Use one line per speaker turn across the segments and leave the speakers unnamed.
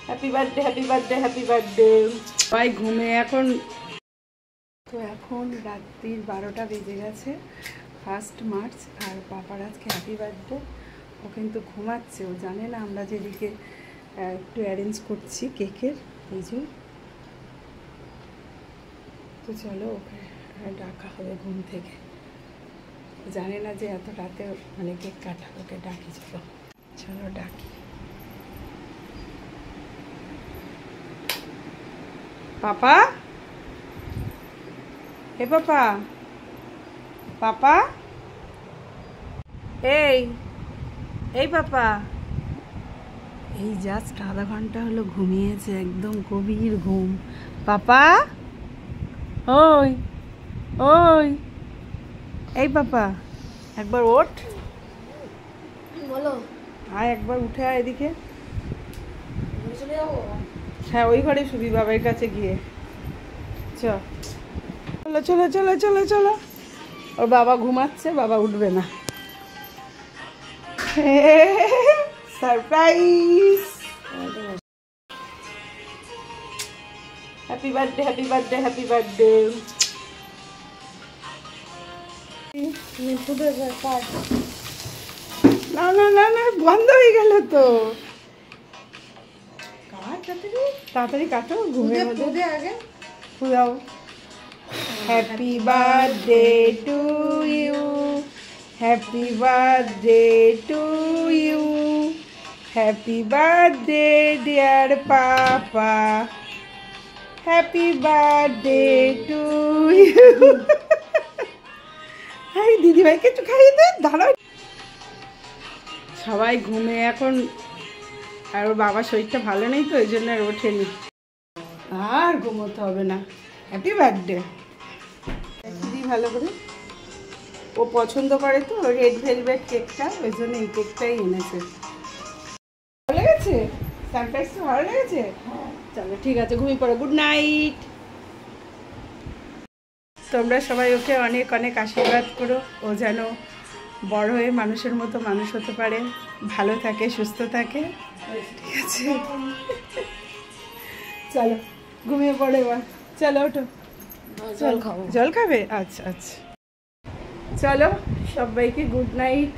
Happy birthday, happy birthday, happy birthday. ভাই ঘুমে এখন তো এখন রাত্রির 12টা বেজে গেছে, 1 মার্চ। আর পাপার আজকে হ্যাপি বার্থডে। ও কিন্তু ঘুমাচ্ছে, ও জানে না আমরা যেদিকে একটু অ্যারেঞ্জ করছি কেকের, এই যে। তো চলো ওকে ডাকা হবে ঘুম থেকে, জানে না যে এত রাতে মানে কেক কাটা, ওকে ডাকি। চলো চলো ডাকি। পাপা, হে পাপা, পাপা, এই এই পাপা। এই জাস্ট আধা ঘন্টা হলো ঘুমিয়েছে, একদম গভীর ঘুম। পাপা, ওই ওই, এই পাপা একবার ওঠ,
বলো।
আয় একবার উঠে আয় এদিকে।
চলে যাবো?
হ্যাঁ ওই ঘরে শুবি বাবার কাছে গিয়ে। চলো চলো চলো চলো চলো। ওর বাবা ঘুমাচ্ছে, বাবা উঠবে না। Surprise. Happy birthday, happy birthday, happy birthday. না না না না, বন্ধ হয়ে গেল তো। তাড়াতাড়ি কাটো, ঘুমের মধ্যে আগে ফুরাও। Happy birthday to you, happy birthday to you, happy birthday dear papa, happy birthday to you. হ্যাঁ দিদিভাইকে একটু খাইয়ে দে, দাঁড়াও। সবাই ঘুমে এখন, আর ওর বাবার শরীরটা ভালো নেই তো, এই জন্য আর ওঠেনি। আর ঘুমোতে হবে না। Happy birthday. দিদি ভালো করে, ও পছন্দ করে তো রেড ভেলভেট কেকটা, ওই জন্য এই কেকটাই এনেছে। ভালো লেগেছে? সারপ্রাইজটা ভালো লেগেছে? চলো ঠিক আছে, ঘুমিয়ে পড়ো। Good night. তোমরা সবাই ওকে অনেক অনেক আশীর্বাদ করো, ও যেন বড় হয়ে মানুষের মতো মানুষ হতে পারে, ভালো থাকে, সুস্থ থাকে। ঠিক আছে, চলো ঘুমিয়ে পড়ো এবার। চলো ওঠো,
জল খাবো।
জল খাবে? আচ্ছা আচ্ছা, চলো সবাইকে গুড নাইট।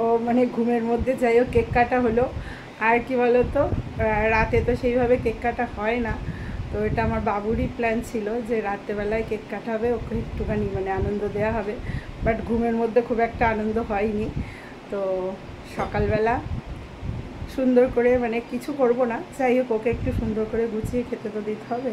ও মানে ঘুমের মধ্যে যাই হোক কেক কাটা হলো। আর কি বলো তো, রাতে তো সেইভাবে কেক কাটা হয় না, তো এটা আমার বাবুরই প্ল্যান ছিল যে রাত্রেবেলায় কেক কাটা হবে, ওকে একটুখানি মানে আনন্দ দেওয়া হবে। বাট ঘুমের মধ্যে খুব একটা আনন্দ হয়নি। তো সকালবেলা সুন্দর করে মানে কিছু করব না, যাই হোক ওকে একটু সুন্দর করে গুছিয়ে খেতে তো দিতে হবে।